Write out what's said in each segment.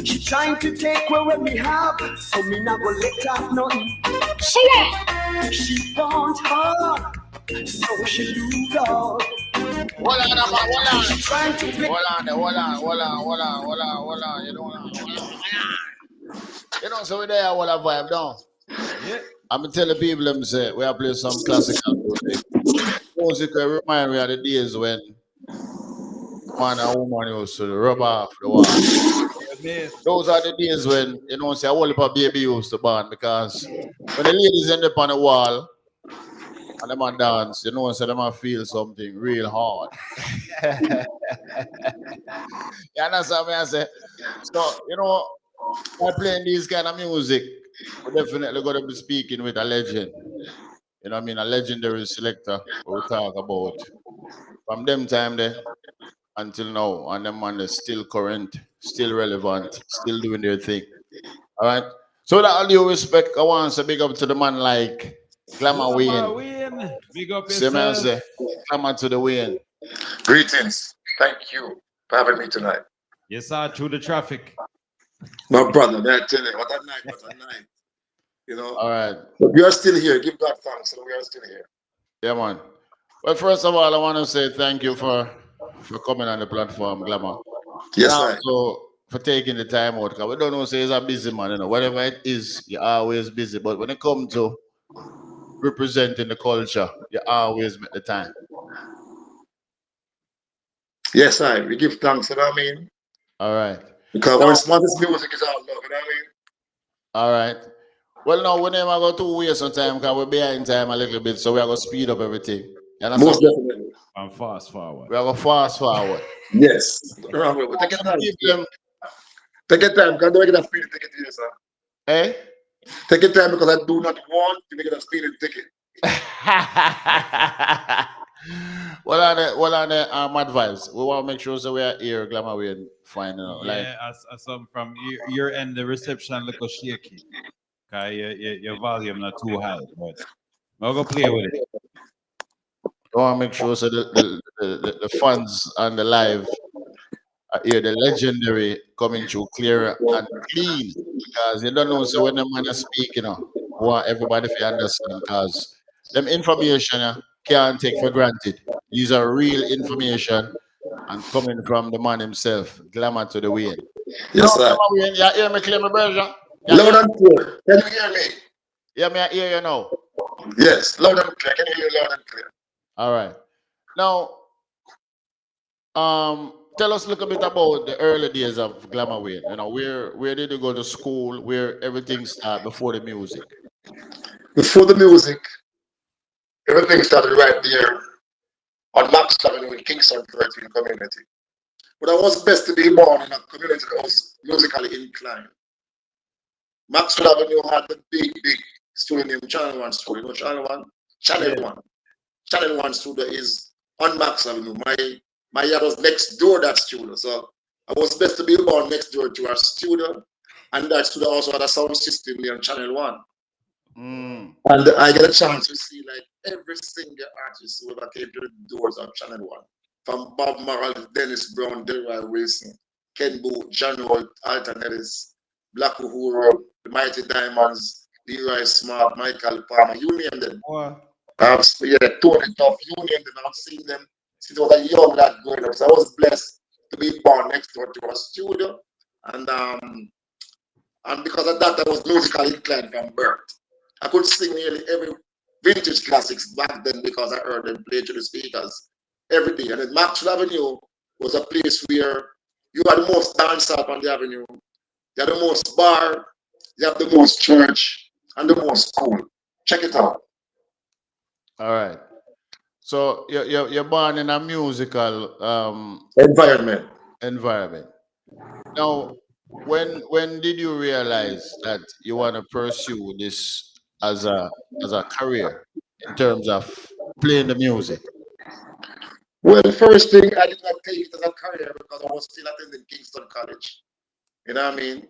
She trying to take away what we have, so me not go let her nothing. She want her, so she lose all. Hold on. Trying to play. Hold on. You know, so we there, what a vibe down. Yeah. I'm gonna tell the people them say we are playing some classical music. Music will remind me of the days when man and woman used to rub off the wall. Those are the days when, you know, say a whole heap of baby used to born, because when the ladies end up on the wall and them a dance, you know, so them a feel something real hard. You understand me? I say, so, you know, by playing these kind of music, we're definitely going to be speaking with a legend. You know what I mean? A legendary Selecta we talk about. From them time there until now, and them man is still current, still relevant, still doing their thing. All right? So with all due respect, I want to say big up to the man like Glamour Wayne. Big up yourself. Say, Glamour to the Wayne. Greetings. Thank you for having me tonight. Yes, sir, through the traffic. My brother, may I tell you, what a night. You know? All right. But we are still here. Give God thanks that we are still here. Yeah, man. Well, first of all, I want to say thank you for coming on the platform, Glamour. Yes, sir. So for taking the time out, because we don't know, say he's a busy man, you know. Whatever it is, you're always busy. But when it comes to representing the culture, you always make the time. Yes, we give thanks, you know what I mean? All right. Because our smartest music is our love, you know what I mean? All right. Well, now, we never go to waste some time because we're behind time a little bit, so we are going to speed up everything. Most definitely. And fast forward. We are going to fast forward. Yes. Take your time. Take your time, because I don't get a speeding ticket here, sir. Hey? Take your time, because I do not want to get a speeding ticket. What are the MadVibez? We want to make sure so we are here, Glamour Wayne, fine. Yeah, as some from your end, the reception look shaky. Your volume not too high, but I'll go play with it. I want to make sure so the fans and the live are here, the legendary coming through clear and clean, because you don't know, so when the man is speaking, I want everybody to understand, because them information can't take for granted. These are real information and coming from the man himself, Glamour to the Wayne. Yes, sir. You hear me clear, my brother? Loud and clear. Can you hear me? Yeah, me I hear you now. Yes, loud and clear. Can you hear you loud and clear? All right. Now, tell us a little bit about the early days of Glamour Wayne. You know, where did you go to school? Where everything started before the music? Before the music, everything started right there on Max Avenue in Kingston, Virginia community. But I was best to be born in a community that was musically inclined. Maxwell Avenue had the big studio named Channel 1 Studio. You know Channel 1? Channel 1. Channel 1 Studio is on Max Avenue. My yard was next door to that studio. So I was best to be born next door to our studio. And that studio also had a sound system there on Channel 1. And I get a chance to see like every single artist who ever came to the doors of Channel 1. From Bob Marley, Dennis Brown, Delroy Wilson, Ken Booth, John Holt, Alton Ellis, Black Uhuru, the Mighty Diamonds, Leroy Smart, Michael Palmer, you name them. Tony Tough, you name them. I've seen them since I was a young lad growing up. So I was blessed to be born next door to a studio. And because of that, I was musically inclined from birth. I could sing nearly every vintage classics back then because I heard them play through the speakers every day. And then Maxwell Avenue was a place where you had the most dance up on the avenue. You have the most bar, you have the most church, and the most school. Check it out. All right. So you're born in a musical environment. Now, when did you realize that you want to pursue this as a career in terms of playing the music? Well, the first thing, I did not take it as a career because I was still attending Kingston College. You know what I mean?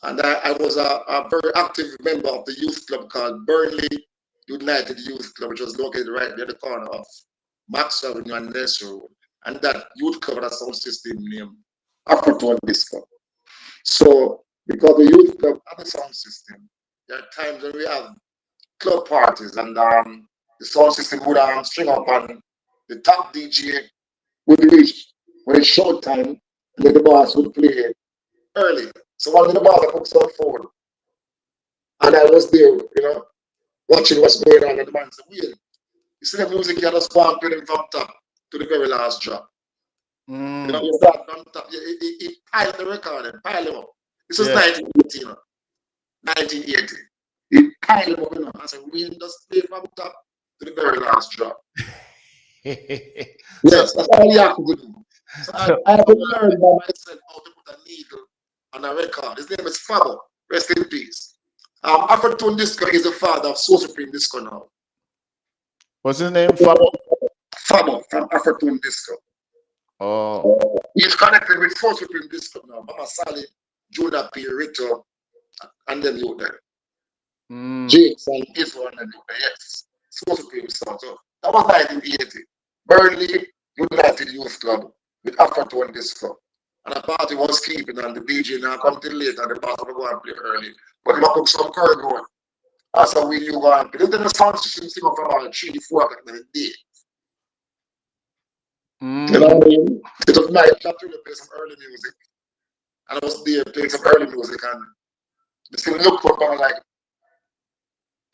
And I was a very active member of the youth club called Burnley United Youth Club, which was located right near the corner of Max Avenue and Ness Road. And that youth club had a sound system named Afrotone Disco. So because the youth club have a sound system, there are times when we have club parties and the sound system would string up and the top DJ would reach when it's show time and then the boss would play early. So one of the boss put some phone and I was there, watching what's going on and the man said, "Weird. You see the music you just go and play them from top to the very last drop. You start from top, it piled the record and piled them up. This was 1980, 1980. It piled them up, I said, we just play from top to the very last drop. Yes, that's all you have to do. So I have to learn by myself how to put a needle on a record. His name is Fabo. Rest in peace. Afro-Tone Disco is the father of Soul Supreme Disco now. What's his name? Fabo? Fabo from Afro-Tone Disco. Oh. He's connected with Soul Supreme Disco now. Mama Sally, Judah P. Rito, and then you there. Jakes and Israel and then you there. Yes. Soul Supreme Disco. So that was 1980. Burnley United Youth Club with Afro-Tone Disco. And the party was sleeping and the DJ now come till late and the boss will go and play early. But he took some curry going. That's how you go and play. Then the sound system sing up from about 3 to 4 o'clock in the day. You know what I mean? It was my job to play some early music. And I was there playing some early music and they still look up and I'm like,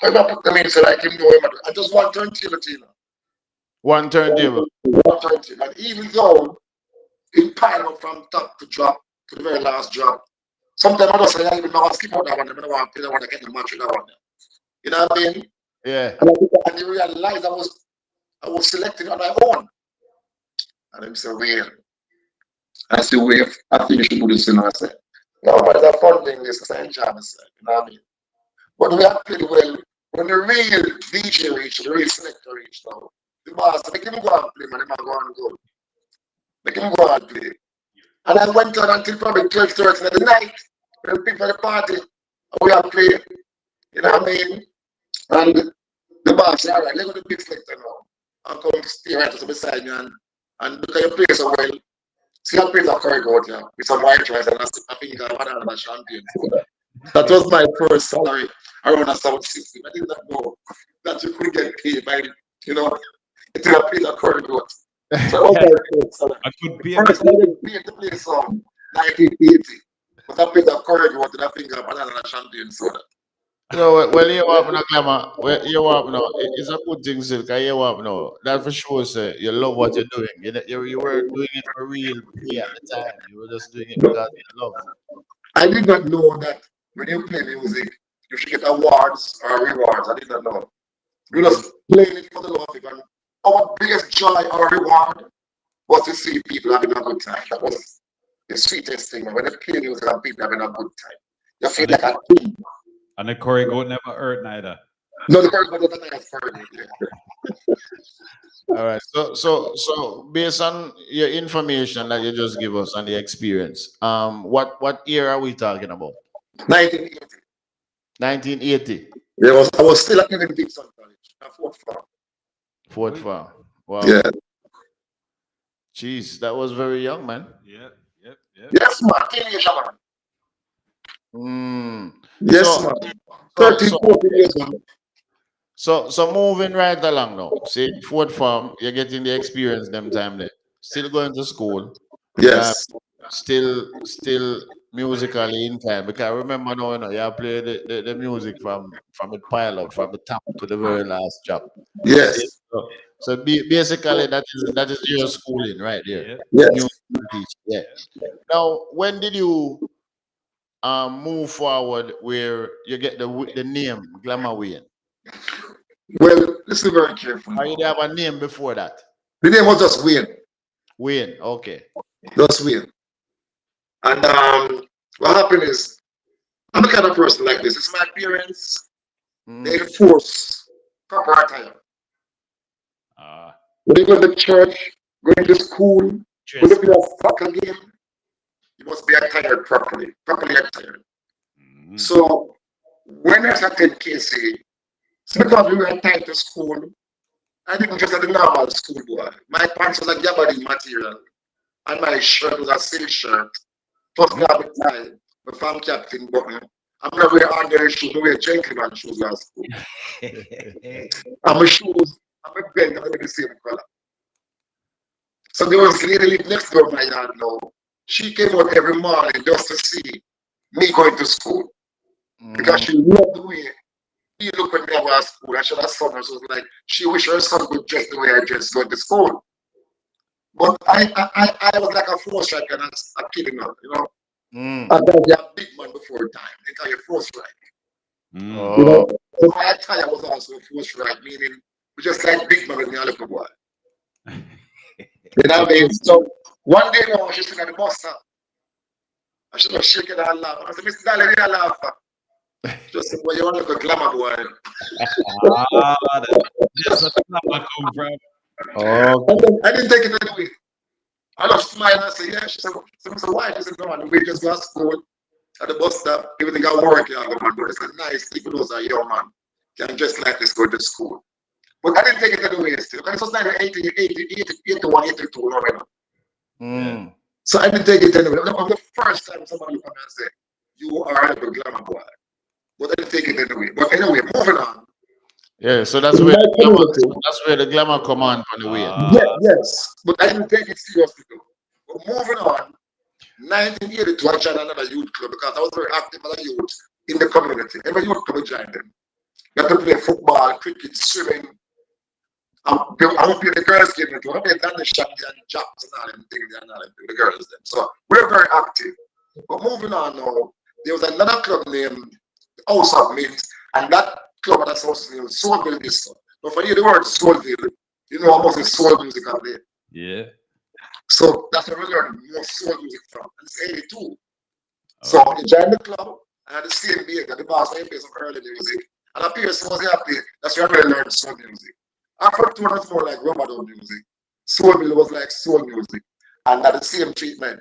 I'm not put them in so like him know him. I just one turntable, One turntable. One turntable. And even though it piled up from top to drop to the very last drop, sometimes I just say, I even know how to skip out that one. I don't want to play that one, I get the match with that one. You know what I mean? Yeah. And you realize I was selecting on my own. And I'm saying, well, I say, well, I think you should do this, I said, no, but it's a fun thing, this is an enjoy myself, you know what I mean? But we have played well, when the real DJ reached, the real selector reached now, the boss, make him go and play, man, him go and go. Make him go and play. And I went on until probably 12:30 at the night, when we picked for the party, and we have played, you know what I mean? And the boss said, all right, let's go to the big selector now. And come stay right beside me and because you play so well, see I played a curry goat here with some white rice and I think I had another champagne. That was my first salary around a 760. I did not know that you could get paid by, until I played a curry goat. So that was my first salary. I could be First, I didn't play to play song 1980. But I played a curry goat and I think I had another champagne soda. Well, you up now, Glamour. Well, you up now. It's a good thing, still. Cause you up now. That for sure, sir. You love what you're doing. You were doing it for real play at the time. You were just doing it because you love. I did not know that when you play music, you should get awards or rewards. I did not know. You just playing it for the love of it. And our biggest joy or reward was to see people having a good time. That was the sweetest thing. When you play music and people having a good time, you feel like a team. And the curry goat never hurt neither. No, the curry goat doesn't have curry. All right. So based on your information that you just give us and the experience, what year are we talking about? 1980. 1980. Yeah, I was still at Dixon College, at Fort Farm. Fort Farm. Wow. Yeah. Jeez, that was very young, man. Yep. Yes, man. Teenager, man. Yes, man. 13, 14 years old. So moving right along now. See, Fort Farm, you're getting the experience them time there. Still going to school. Yes. Still musically inclined. Because I remember now, you play the music from the pilot, from the top to the very last job. Yes. So basically that is your schooling right there. Yes. Yeah. Now, when did you move forward where you get the name Glamour Wayne? Well, listen very carefully. Or you did have a name before that? The name was just Wayne. Wayne, okay. Just Wayne. And what happened is, I'm the kind of person like this. It's my parents. They enforce proper attire. When you go to church, going to school, when you play a soccer game, you must be attired properly attired. So when I started KC, because we were attired to school, I didn't just at the normal school boy. My pants was like Yabadi material, and my shirt was a silk shirt, plus grab a tie. the farm captain button. I'm not wearing ordinary shoes, I wear gentleman shoes last school. And my shoes, I'm a belt, I'm the same color. So there was a lady live next door my yard now. She came out every morning just to see me going to school. Because she loved the way he looked when me I was at school. And she had a son, so it was like she wished her son could dress the way I dress going to school. But I was like a force strike and a kid enough, you know. I thought they are big man before time. They call you force strike. You know, so my attire was also a force strike, meaning we just like big man with me a little boy. You know what I mean? So one day now she's sitting at the bus stop. And she was shaking her laugh. I said, Mr. Dolly, you laugh. Just said, well, you want to look a glamour boy. That's where the glamour come from. I didn't take it anyway. I just smiled and I said, yeah. She said, why? She said, no, man, we just got school at the bus stop. Everything got work, yeah, go man. But it's a nice thing for those are young man. Can just like this go to school. But I didn't take it anyway still. Because it was 1981, 82, no. So I didn't take it anyway. That was the first time somebody come and say, you are a glamour boy. But I didn't take it anyway. But anyway, moving on. Yeah, so that's where the glamour come on the way. Yes, but I didn't take it seriously though. But moving on, 1982 I joined another youth club because I was very active as a youth in the community. Every youth club I joined them. Got to play football, cricket, swimming. I would play the girls game too. I played Danny Shandy and Jocks and all them things and all them the girls them. So we were very active. But moving on now, there was another club named House of Mint, and that club at house name was Soulville Disco. Now for you the word Soulville, you know how much is soul music out there. Yeah. So that's where we learned more soul music from. And it's 82. So I joined the club, I had the same behavior. The boss I played some early music. And I was happy. That's where I really learned soul music. After 2 was more like rubber music. Soulville was like soul music. And that the same treatment.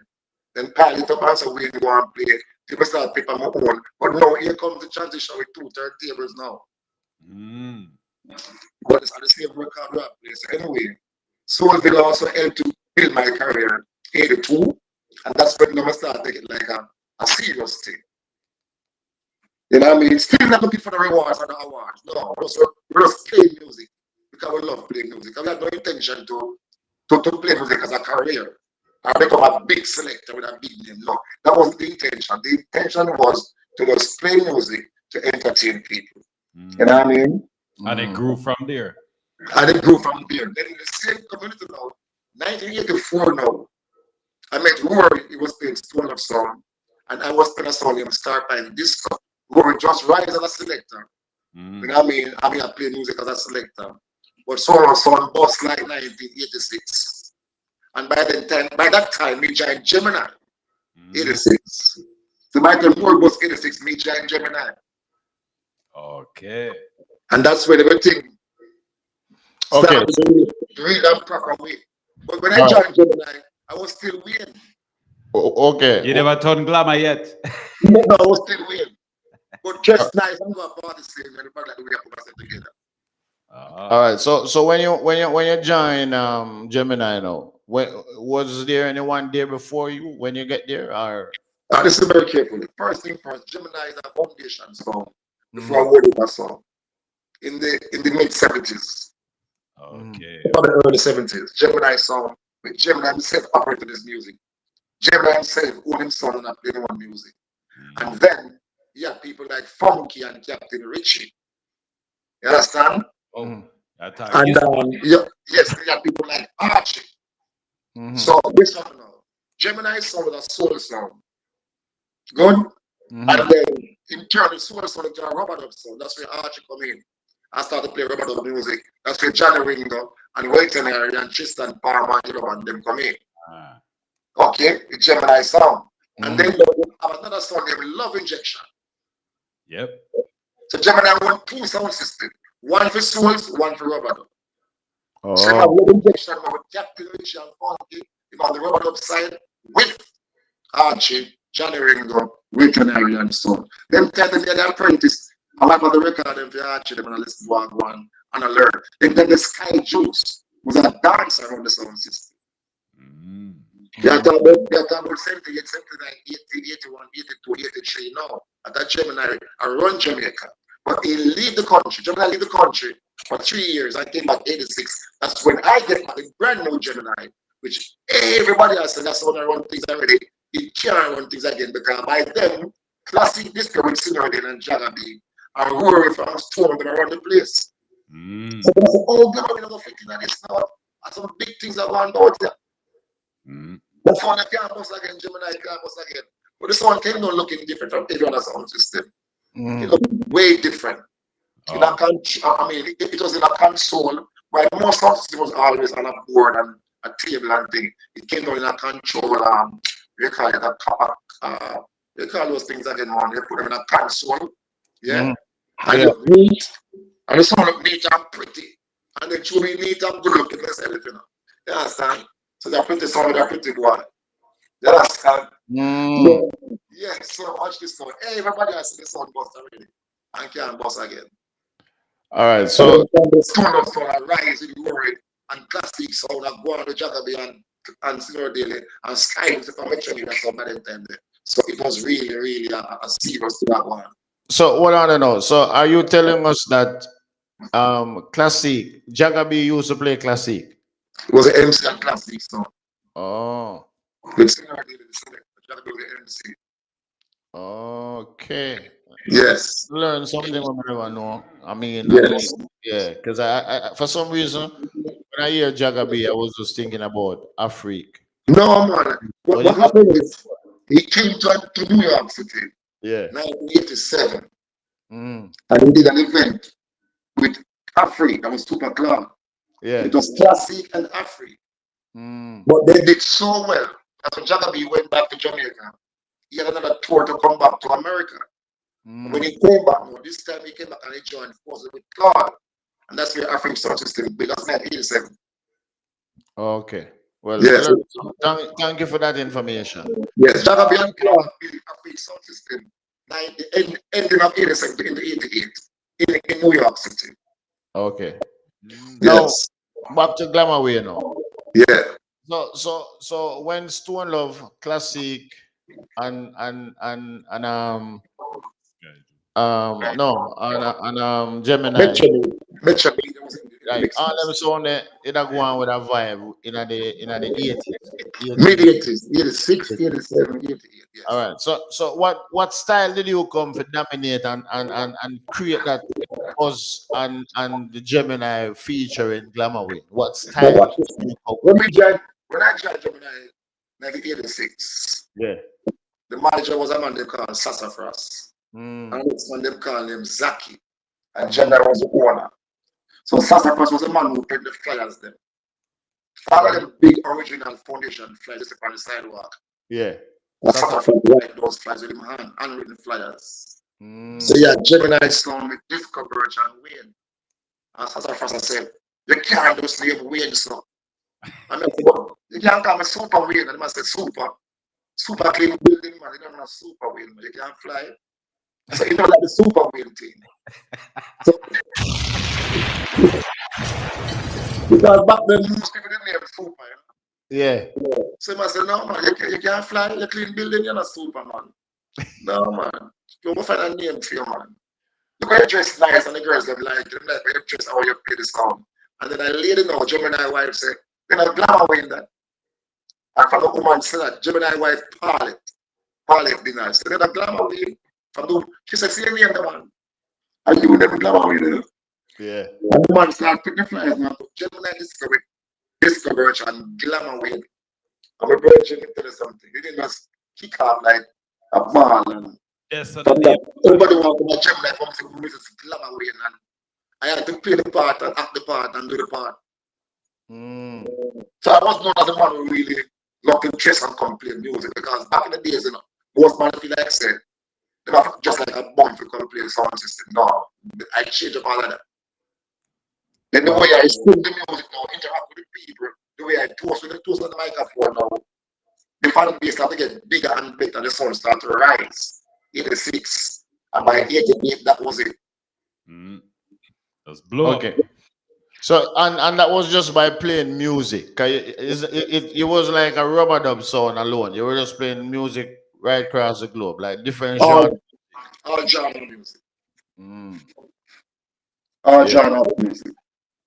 Then pile it up and so we go and play. People start picking my own. But now here comes the transition with 2 turntables now. But it's at the same record rap place. Anyway, Soulville also helped to build my career in 82. And that's when I started taking it like a serious thing. You know what I mean? Still not looking for the rewards or the awards. No, we're just playing music. Because we love playing music. We have no intention to play music as a career. Or become a big selector with a big name. No, that wasn't the intention. The intention was to just play music to entertain people. You know what I mean? And it grew from there. And it grew from there. Then in the same community now, 1984 now, I met Rory. He was playing Stone of Song. And I was playing a song named Star Pine Disco. Rory just rise as a selector. You know what I mean? I play music as a selector. But Stone of Song bust like 1986. And by that time, me joined Gemini, 86. So Michael Moore was 86, me joined Gemini. Okay. And that's when everything started to read that proper way. But when I joined Gemini, I was still winning. Okay. You never turned glamour yet. No, I was still winning. But just nice, I'm going to party same and the fact that we have put ourselves together. All right. So when you join Gemini now, was there anyone there before you when you get there, or? This is very careful. First thing first, Gemini is a foundation song before I wrote that song in the mid 70s. Okay. Probably early 70s. Gemini song with Gemini himself operated his music. Gemini himself owned his song and not playing one music. And then you have people like Funky and Captain Richie. You understand? And yes, we have people like Archie. So this one now, Gemini song was a soul song. Good? And then in turn the soul song into a rubber dub song. That's where Archie come in. I started to play rubber dub music. That's where Johnny Ringo and Wayton area and Tristan Palmer and them come in. Okay, the Gemini song. And then you have another song named Love Injection. Yep. So Gemini won 2 sound systems. One for souls, one for rubber dub. So you have Love Injection with Captain Richie and Funky. You have the rubber dub side with Archie, Johnny Ringo, Wayton area and so on. Them title the apprentice. I like on the record them for Archie, them and I listen to one and I learn. Then the Sky Juice was a dancer on the sound system. They are talking about 78, 79, 80, 81, 82, 83 now. At that Gemini, I run Jamaica. But he leave the country. Gemini leave the country for 3 years. I came back 86. That's when I get my brand new Gemini, which everybody else said that's how I run things already. He can't run things again because by then, classic disco with Sinodin and Jagabi are worried from Stone going to run the place. So that's all Glamour Wayne are fitting on this now. And some big things are going out there. That's one I can't bust again, Gemini can't bust again. But this one came not looking different from every other sound system. It looked way different. In a I mean, it was in a console, but most sound system was always on a board and a table and thing. It came down in a control, they call it they call those things again, man. They put them in a console, and it look neat, and the sound look neat and pretty, and they truly neat and good looking, that's everything. You understand? So they're pretty sound, they're pretty boy. You understand? Yeah, so watch this sound. Hey, everybody has seen the sound bust already. And can't bust again. All right, so the tune of sound rise in glory and classic sound and go on the Jagabi and Senior Daily and Skies if I mention it at some time there. So it was really, really a serious to that one. So what I don't know. So are you telling us that classic Jagabi used to play classic? It was an MC and classic song. Oh. With Senior Daily, Jagabi was the MC. Okay. Yes. Learn something I never know. I mean, yes. Yeah, because I for some reason when I hear Jagabi, I was just thinking about Afrique. No man. What happened is he came to New York City. Yeah. 1987. And he did an event with Afrique. That was Super Club. Yeah. It was classic and Afrique. But they did so well. After Jagabi went back to Jamaica, he had another tour to come back to America. When he came back, this time he came back and he joined forces with Claude. And that's where African sound system built. That's 1987. Okay. Well, yes. Thank you for that information. Yes, Jagabi and Claude built African sound system ending of 87 into 88 in New York City. Okay. Yes. Now, back to Glamour Wayne now. Yeah. So when Stone Love Classic and Gemini. Like all them sound it go on with a vibe in the 80s. Mid-80s, 86, 87, 88. Yes. All right. So what style did you come to dominate and create that buzz and the Gemini feature in Glamour Wayne? What style? When I joined Gemini 1986, yeah. The manager was a man they called Sassafras. And this one they called him Zaki. And Gemini was the owner. So Sassafras was a man who paid the flyers then. Follow them big original foundation flyers on the sidewalk. Yeah. Sassafras write those flyers with him hand, handwritten flyers. So yeah, Gemini song with Disco Birch and Wayne. And Sassafras said, you can't do slave Wayne song. And I said, well, you can't call me Super Wayne. And I said, Super clean building, man. You don't have Super Wayne, man. You can't fly. So you know like the Super Wayne thing. So, because back then most people didn't have Super, Yeah. So I said, no man, you can't fly, you clean building, you're not Superman. No man. You go find a name for you, man. Look how you dress nice and the girls them like you dress how you play the song. And then I lady know, Gemini wife say, then I Glamour Wayne that. And from the woman said that Gemini wife Paulette dinner. So then I Glamour Wayne. She said, see your name, the man. And you never Glamour Wayne. Yeah. And the man started picking the flyers now. Gemini Disco Birch and Glamour Wayne. I'm a virgin to tell you something. You didn't just kick off like a ball and yes, so everybody wanted to Gemini come to music Glamour Wayne, and I had to play the part and act the part and do the part. So I was known as a man who really loved to chase and complain music, because back in the days, you know, most man feel like said, they were just like a bomb to come play the sound system. No, I changed up all of that. Then the way I sing the music now, interact with the people, the way I toast on the microphone now, the fan base started to get bigger and better, the sound started to rise. 86, and by 88, that was it. That's blow. Okay. So and that was just by playing music. It was like a rubber dub sound alone. You were just playing music right across the globe, like different genres. All genre of music. Mm, All yeah. genre of music.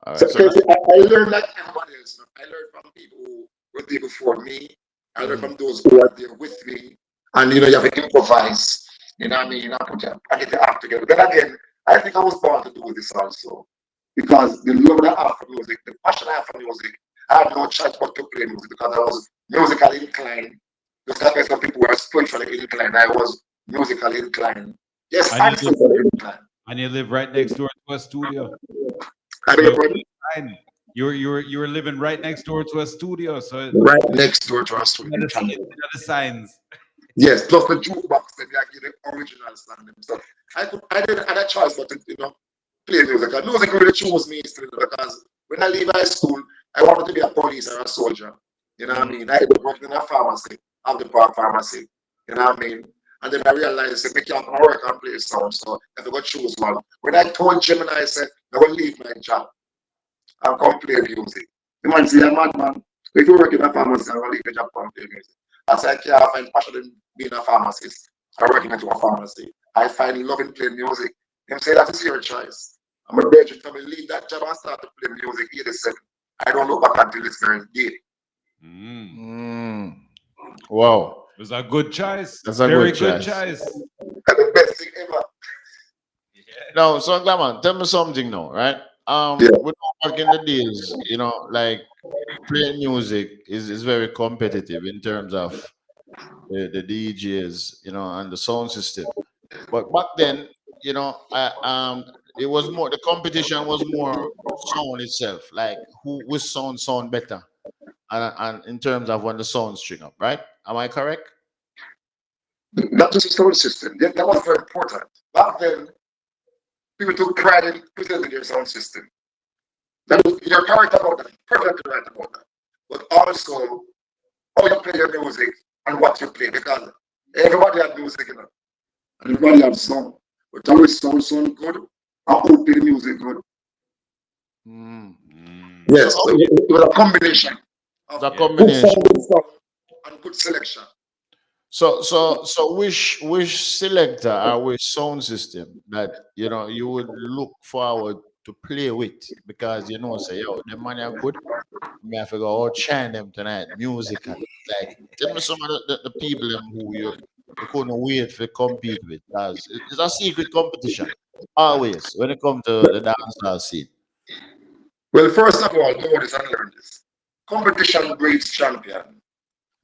All So right. So Casey, I learned like everybody else. I learned from people who were there before me. I learned from those who are there with me. And you have to improvise. You know what I mean? I get the act together. Then again, I think I was born to do this also. Because the love that I have for music, the passion I have for music, I had no choice but to play music because I was musically inclined. Just like some people were spiritually inclined, I was musically inclined. Yes, I'm spiritually inclined. And you live right next door to a studio. I So mean, you were living right next door to a studio. So right next door to a studio. the signs. Yes, plus the jukebox, then I give the original song. So I didn't have a choice but to, play music. And music really chose me still because when I leave high school, I wanted to be a police or a soldier. You know what I mean? I ended up working in a pharmacy, at the park pharmacy. You know what I mean? And then I realized that I can't work and play sound, so I have to choose one. When I told Gemini, I said, I will leave my job and come play music. The man said, "You're madman. If you work in a pharmacy, I will leave your job and play music." I said, I can't find passion in being a pharmacist or working into a pharmacy. I find love in playing music. Him say that is your choice. I'm a virgin to leave that job and start to play music 87. I don't look back until this very day. Wow. It was a good choice. That's a very good choice. That's the best thing ever. Yeah. No, so Glamour, tell me something now, right? Yeah. With back in the days, like playing music is very competitive in terms of the DJs, and the sound system. But back then, it was more, the competition was more sound itself, like which sound better, and in terms of when the sound string up, right? Am I correct? Not just the sound system. That was very important. Back then, people took pride in presenting their sound system. You're correct about that, perfectly right about that. But also, how you play your music and what you play, because everybody has music, and everybody has song. But always sound good, and who play the music good. Yes, So, it was a combination of the good combination. sound and good selection. So which selector or which sound system that you would look forward to play with, because say, yo, the money are good. Me have to go out shine them tonight musically. Like, tell me some of the people them who you couldn't wait to compete with, because it's a secret competition always when it comes to the dancehall scene. Well, first of all, know this and learn this. Competition breeds champion.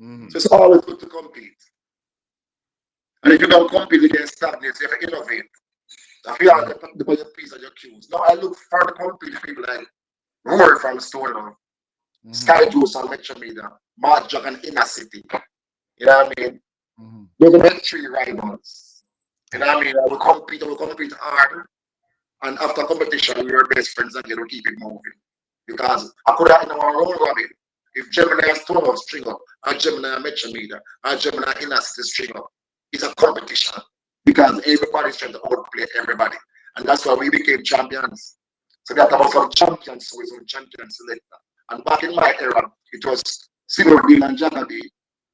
Mhm. So it's always good to compete. And if you don't compete, you get stagnant. You have to innovate. If you have the your P's and your Q's. Now I look for the compete people like Rory from Stone, Sky Juice on Metro Media, Mark Jog and Inner City. You know what I mean? Those are my three rivals. You know what I mean? I will compete hard. And after competition, we are best friends again, we keep it moving. Because I could have in our own robin. If Gemini has Stone of string up, or Gemini and Metro Media, or Gemini Inner City string up, it's a competition. Because everybody's trying to outplay everybody. And that's why we became champions. So that about some champions, so it's some champion selector. And back in my era, it was Dean and Jagabi,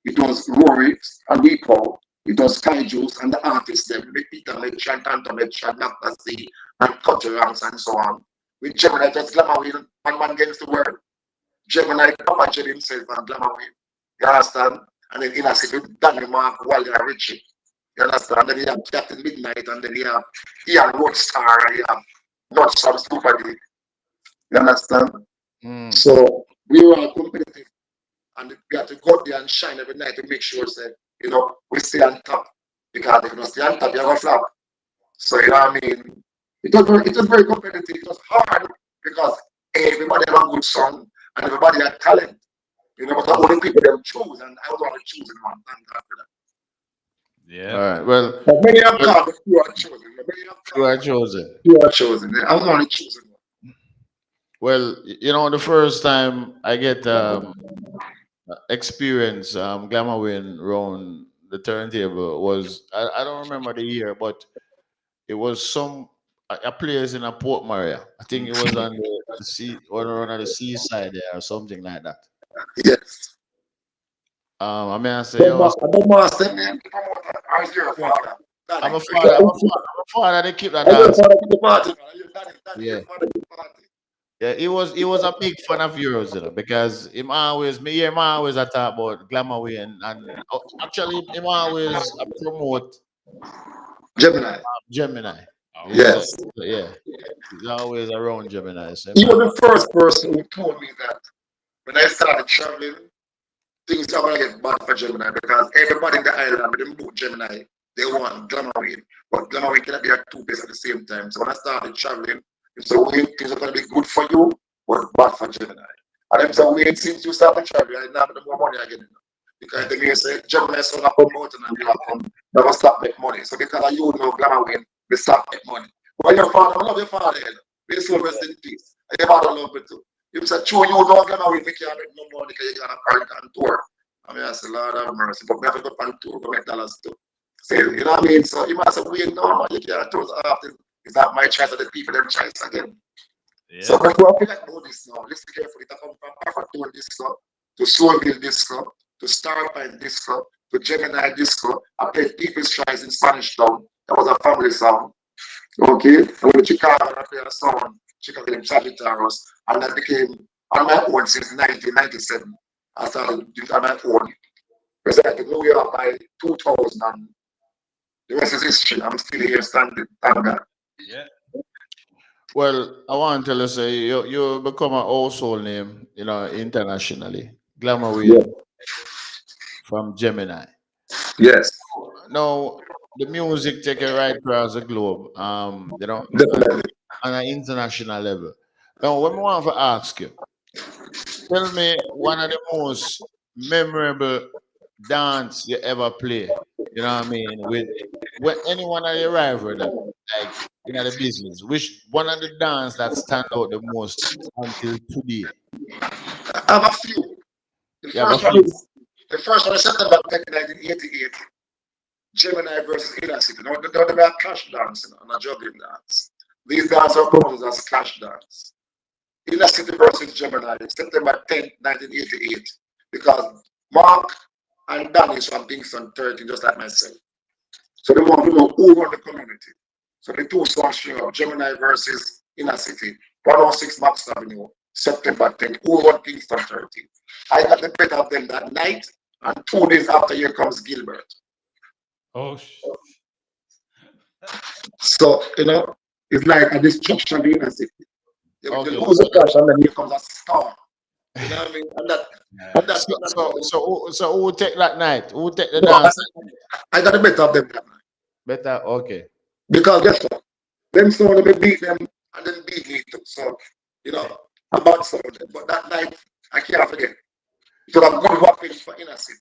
it was Rory and Repo, it was Sky Juice and the artists, them, Peter Metro, Tanto Metro, Dr. C, and Culture Ranks and so on. With Gemini, just Glamour Wayne, one man against the world. Gemini, Papa Jed himself and Glamour Wayne. You understand? And then in a city, Danny Mark, Wally and Richie. You understand? And then you have Captain Midnight, and then you have Ian Roadstar, and you have Not Some Super D. You understand? So we were all competitive, and we had to go out there and shine every night to make sure that we stay on top. Because if you don't stay on top, you're gonna flop. So you know what I mean? It was very competitive. It was hard because everybody had a good song and everybody had talent. But the only people them choose, and I was only choosing one. Thank God for that. Yeah. All right. Well, But many have God, but few are chosen. you are chosen. Few are chosen. I was only choosing one. Well, the first time I get experience Glamour Wayne round the turntable was, I don't remember the year, but it was a place in a Port Maria. I think it was on the sea or on the seaside there or something like that. Yes. I mean, I say, yo, I don't master name the promoter. I was your father. I'm a father. I'm a father. They keep that I'm your dance. father to the party, man. You're Daddy, Yeah. your father to the party. Yeah, he was a big fan of yours, because him always I talk about Glamour Wayne, and actually him always promote Gemini. Gemini. Oh, Yes. Yeah, he's always around Gemini. So He was the first person who told me that when I started traveling, things are gonna get bad for Gemini because everybody in the island, when they book Gemini, they want Glamour Wayne. But Glamour Wayne cannot be at two places at the same time. So when I started traveling, so Wayne, things are gonna be good for you, but bad for Gemini. And then so Wayne, since you started traveling, I now have more money again. Because the mayor said Gemini is not promoting and you have never stop make money. So because you know Glamour Wayne, we stop make money. But your father, I love your father, may soul rest in peace. And your father love me too. If it's true, you know Glamour Wayne, make you make no money because you can't carry on tour. I mean, I say, Lord have mercy, but we have to go on tour to make dollars too. So, you know what I mean? So you must have Wayne, no, you can't tour so often. Is that my choice or the people them choice again? yeah. So when we like about this now, listen carefully, it come from Alpha Tour Disco to Soulville Disco to Starpine Disco to Gemini Disco. I played People's Choice in Spanish Town. That was a family song. Okay, and with Chicago, I played a song, Chicago named Sagittarius, and that became on my own since 1997. I started doing it on my own. Presented to New York by 2000, and the rest is history. I'm still here standing. Thank God. Yeah. well, I want to tell you, say you become a household name, internationally. Glamour Wayne Yeah. from Gemini. Yes, Now the music take it right across the globe. definitely. On an international level. Now, what I want to ask you, tell me one of the most memorable dance you ever play. You know what I mean? With when anyone at your rival, them, like the business, which one of the dance that stand out the most until today? I have a few. The You have a first one few. is the first one is September 1988. Gemini versus Inner City. Now they were clash dance and a juggling dance. These dances are promoted as clash dance. Inner City versus Gemini, September 10th, 1988. Because Mark and Danny is from Kingston 13, just like myself. So they want to know who run the community. So the two songs show up, Gemini versus Inner City, 106 Max Avenue, September 10th, who run Kingston 13. I got the better of them that night, and 2 days after, here comes Gilbert. Oh, So, it's like a destruction of the inner city. They Okay. lose the crash and then here comes a storm. You know what I mean? And that So who take that night? Who take the no, dance? I got the better of them that night. Better. Okay. Because guess what? Them sound they beat them and then beat me too. So, a bad sound. But that night, I can't forget. It was a good weapon for inner city.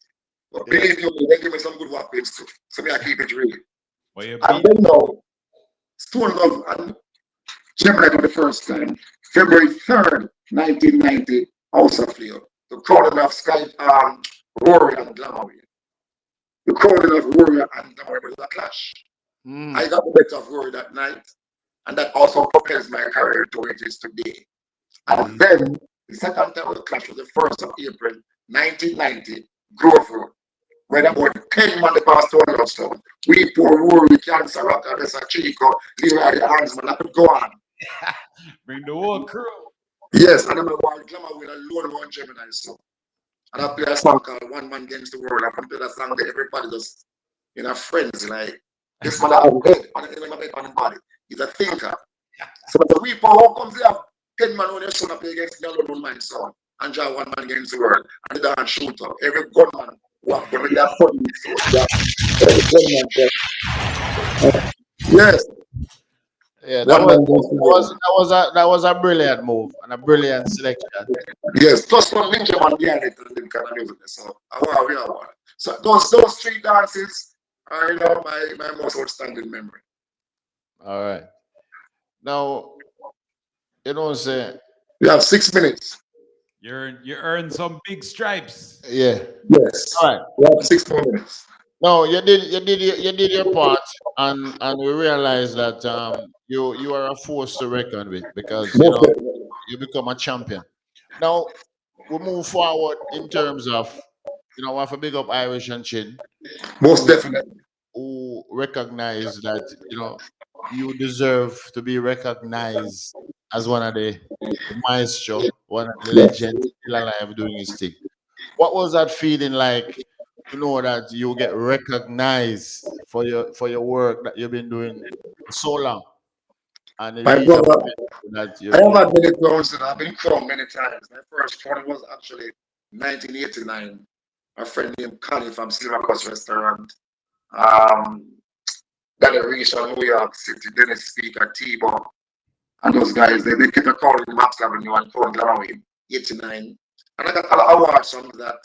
But believe you me, they give me some good weapons too. So me, I keep it real. well, you And beat then now, Stone Love and Gemini for the first time, February 3rd, 1990, House of Leo. The crowding of Sky, Rory and Glamour. The crowding of Rory and Glamour was a clash. I got the better of Rory that night, and that also propels my career to where it is today. And then the second time of the clash was the 1st of April, 1990, Grove Road. When about 10 man the past 200 or so, we poor Rory, Cancer Rock, and there's a Chico, Leroy the Hansman, I could go on. bring the whole crew. Yes, and I'm a wild Glamour with a load one Gemini song. And I play a song called One Man Against the World. I can play that song that everybody just, friends, like, this man has a head on the body. He's a thinker. So the we power comes there, 10 man on your son play against the other one man song. And draw one man against the world. And the dance shoot up. Every gunman walk when they are funny. So every gunman yes. Yeah, One man against the world. that was a brilliant move and a brilliant selection. Yes, plus one ninja man behind it and them kind of music. So we are one. So those street dances are my most outstanding memory. All right. Now, say We have 6 minutes. You earn some big stripes. yeah. Yes. All right. We have 6 more minutes. No, you did your part, and we realized that you are a force to reckon with because Most definitely. you become a champion. Now we move forward in terms of, I want to big up Irish and Chin, Most definitely. who recognize that you deserve to be recognized as one of the maestro, one of the legends still alive doing his thing. What was that feeling like to know that you get recognized for your work that you've been doing for so long, and it My reach a brother, point that I have had many crowns and I've been crowned many times. My first crown was actually 1989. A friend named Connie from Silvercrest Restaurant. Um, that I reached on New York City, Dennis Speaker, T-Ball, and those guys, they kept a calling Max Avenue and calling Glamour Wayne, 89. And I got a lot of awards from that.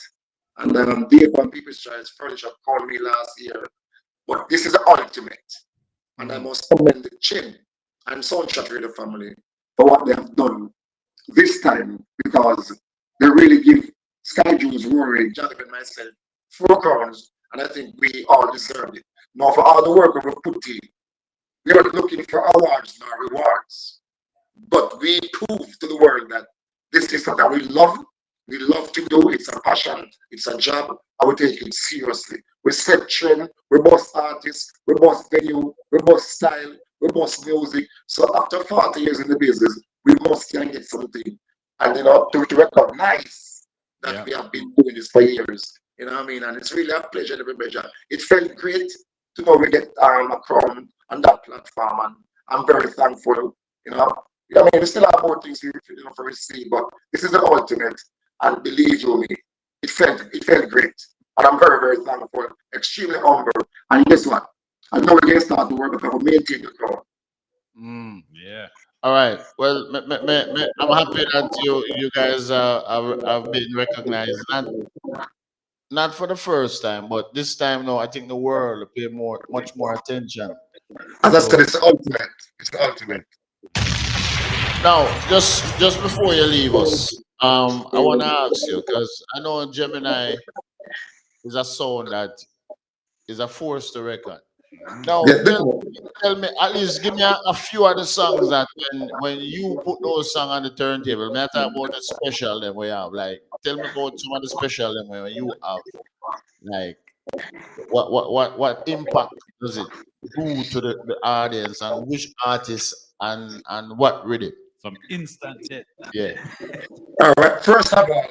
And Dave from People's Choice Furniture called me last year. But this is the ultimate. And I must commend the Chin and Soundshot Radio family for what they have done this time, because they really give Sky Jules, Rory, Jonathan, and myself 4 crowns, and I think we all deserve it. Now, for all the work that we put in, we are not looking for awards nor rewards, but we prove to the world that this is something we love to do. It's a passion, it's a job, and we take it seriously. We set trend, we boss artists, we boss venue, we boss style, we boss music. So after 40 years in the business, we must can get something, and to recognize that we have been doing this for years. You know what I mean? And it's really a pleasure to be measured. It felt great to know we get a crown on that platform, and I'm very thankful. I mean, we still have more things for receive, but this is the ultimate. And believe you me, it felt great, and I'm very, very thankful, extremely humble. And guess what? I know we're gonna start to work with our maintain the crown. Yeah. All right. Well, I'm happy that you guys have been recognized, not for the first time, but this time now. I think the world will pay much more attention. As I said, it's the ultimate. It's the ultimate. Now, just before you leave us, I want to ask you, because I know Gemini is a sound that is a force to reckon. Now, tell me, at least give me a few of the songs that when you put those songs on the turntable, may I talk about the special them we have. Like, tell me about some of the special them when you have. Like, what impact does it do to the audience, and which artists and what rhythm? Some instant hit. Yeah. All right. First of all,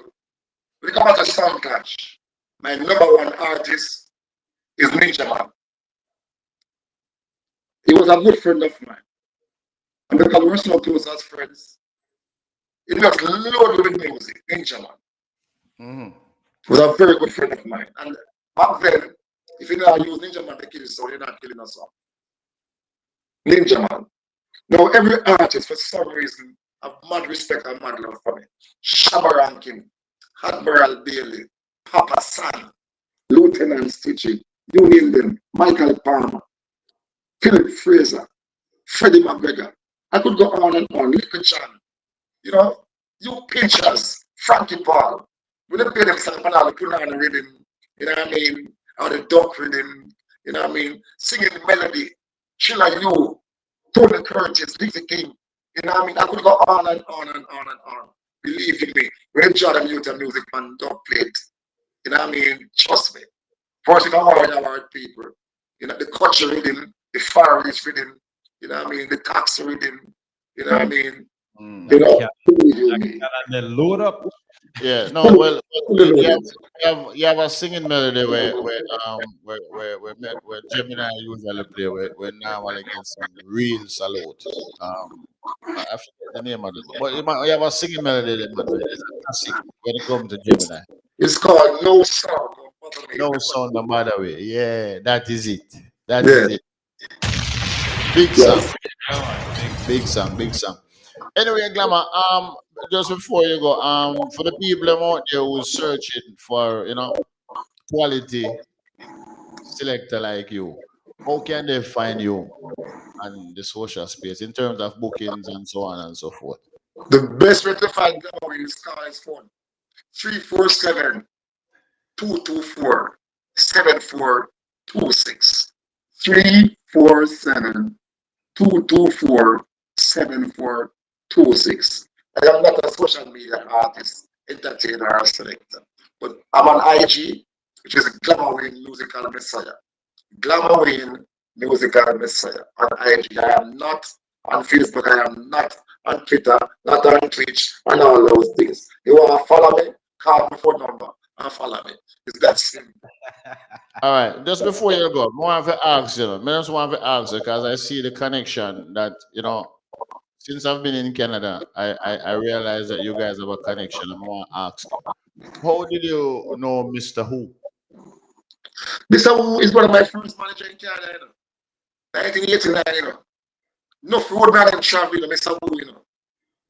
we come out of Sound Clash. My #1 artist is Ninja Man. He was a good friend of mine. And because we're so close as friends, he just loaded with music, Ninja Man. He was a very good friend of mine. And back then, if you don't use Ninja Man to kill us, you're not killing us all. Ninja Man. Now, every artist, for some reason, have mad respect and mad love for me. Shabba Rankin, Admiral Bailey, Papa San, Lieutenant Stitchy, you name them, Michael Palmer, Philip Fraser, Freddie McGregor. I could go on and on. Little John, you pictures, Frankie Paul. We don't pay them some panel, put on the rhythm, you know what I mean? Or the duck rhythm, you know what I mean? Singing the melody, Chilla You, Tony Curtis, Dixie King, you know what I mean? I could go on and on and on and on. Believe in me, we enjoy the music, man, don't play it. You know what I mean? Trust me. First, if I'm our people, the culture rhythm, the fire East rhythm, you know what I mean? The tax rhythm, you know what I mean? Then load up. Yeah, no, well, you have a singing melody where Gemini usually play where now I get some real salute. I forget the name of it, but you have a singing melody that is a classic when it comes to Gemini. It's called No Sound. No Sound, no matter way. Yeah, that is it. That is it. Big song, big song. Anyway, Glamour, just before you go, for the people out there who's searching for, quality selector like you, how can they find you on the social space in terms of bookings and so on and so forth? The best way to find Glamour is call his phone. 347-224-7426. 347-224-7426. I am not a social media artist, entertainer, or selector. But I'm on IG, which is Glamour Wayne Musical Messiah. Glamour Wayne Musical Messiah on IG. I am not on Facebook. I am not on Twitter, not on Twitch, and all those things. You want to follow me? Call my phone number and follow me. It's that simple. All right, just before you go, I want to ask you. I just want to ask you because I see the connection that since I've been in Canada, I realize that you guys have a connection. I want to ask you, how did you know Mr. Who? Mr. Wu is one of my first managers in Canada, 1989, No road man and travel, Mr. Wu,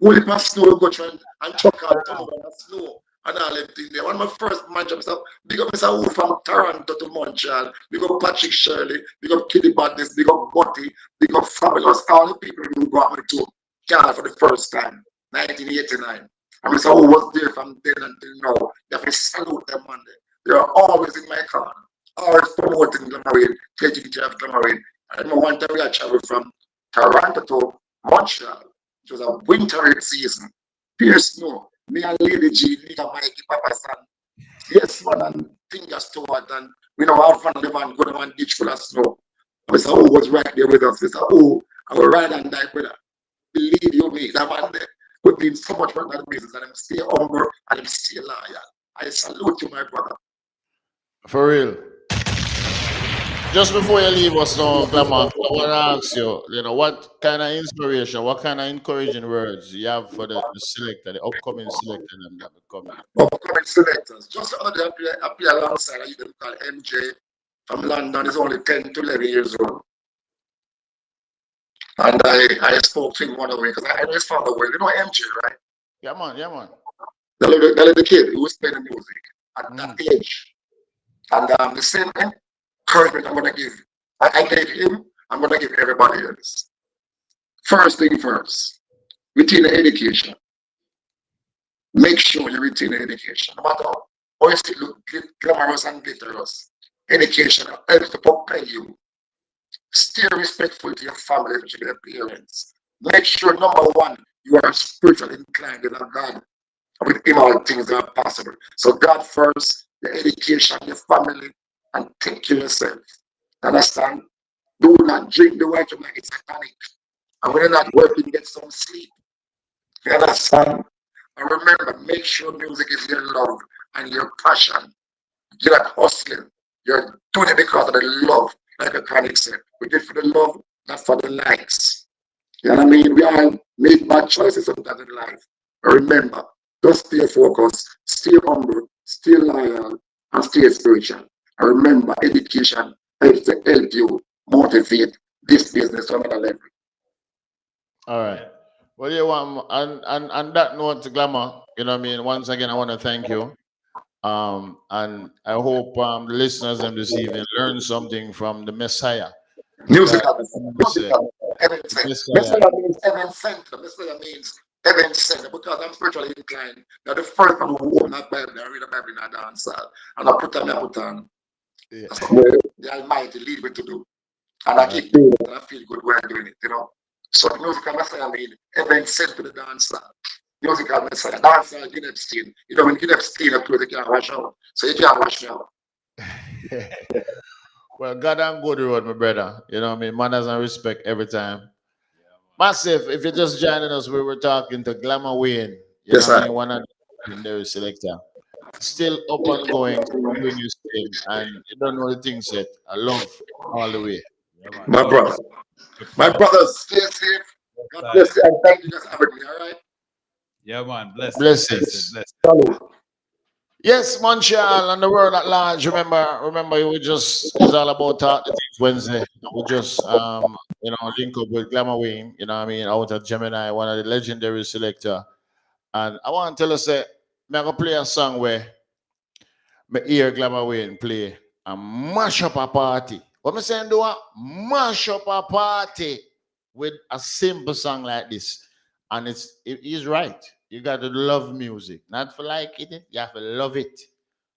Only pass snow, go try and chuck out tumble and snow and all them things there. One of my first manager, big up Mr. Wu from Toronto to Montreal, big up Patrick Shirley, big up Kitty Badness, big up Butty, big up Fabulous, all the people who brought me to Canada for the first time, 1989. And Mr. Wu was there from then until now. You have to salute them, man. They are always in my corner. Always promoting Glamour Wayne, taking care of Glamour Wayne. I remember one time I traveled from Toronto to Montreal. It was a winter season. Pure snow. Me and Lady G, Nita Mikey, Papa San. Yes, man, and Tingz Stewart, and we know how fun the man go to one ditch full of snow. Mr. O was right there with us. Mr. O, I will ride and die with her. Believe you me, that man there. We've been so much work on the business, and I'm still humble and I'm still loyal. I salute you, my brother. For real. Just before you leave us now, Glamour, I want to ask you, what kind of inspiration, what kind of encouraging words you have for the selector, the upcoming selector that will come in? Upcoming selectors. Just the other day, I play alongside a youth called MJ from London. He's only 10 to 11 years old. And I spoke to him one day because I just found out where, MJ, right? Yeah, man. That little kid who was playing the music at that age. And the same encouragement I'm going to give. I gave him, I'm going to give everybody else. First thing first, retain the education. Make sure you retain the education. No matter how you still look glamorous and glitterous, education helps to propel you. Stay respectful to your family, to your parents. Make sure, number one, you are spiritually inclined with God. With him, all things are possible. So God first, your education, your family, and take care of yourself. Understand? Do not drink the white like it's satanic. And when you're not working, get some sleep. You understand? And remember, make sure music is your love and your passion. You're not hustling. You're doing it because of the love, like a chronic said. We did it for the love, not for the likes. You know what I mean? We all make bad choices sometimes in life. But remember, just stay focused, stay humble, stay loyal, and stay spiritual. And remember, education helps to help you motivate this business to another level. All right. Well, you want and that note, Glamour, once again, I want to thank you. And I hope the listeners and this evening learn something from the Messiah. Musical. Heaven sent. Messiah means heaven sent. Messiah means heaven sent because I'm spiritually inclined. Now the first one who open that Bible, I read the Bible in a dance hall. And I put on. Yeah. That's what the Almighty lead me to do. And I keep doing it and I feel good when I'm doing it, So the musical Messiah means heaven sent to the dance hall. Musical Messiah, dance hall, Guinea Steen. When Guinea Steen up close, you can't wash out. So you can't wash out. Well, God and good road, my brother. Manners and respect every time. Massive, if you're just joining us, we were talking to Glamour Wayne. One of the legendary selector. Still up and going, doing his thing, and you don't know the things yet. I love all the way. Yeah, my brother. My brothers, stay safe. God bless you, and thank you for having me, all right? Yeah, man. Blessings. Yes, Montreal and the world at large. Remember, it's all about Talk the Things Wednesday. We just link up with Glamour Wayne, out of Gemini, one of the legendary selector. And I want to tell us that I'm gonna play a song where me hear Glamour Wayne play and mash up a party. What I'm saying, do I mash up a party with a simple song like this. And he's right. You got to love music. Not for like it, you have to love it.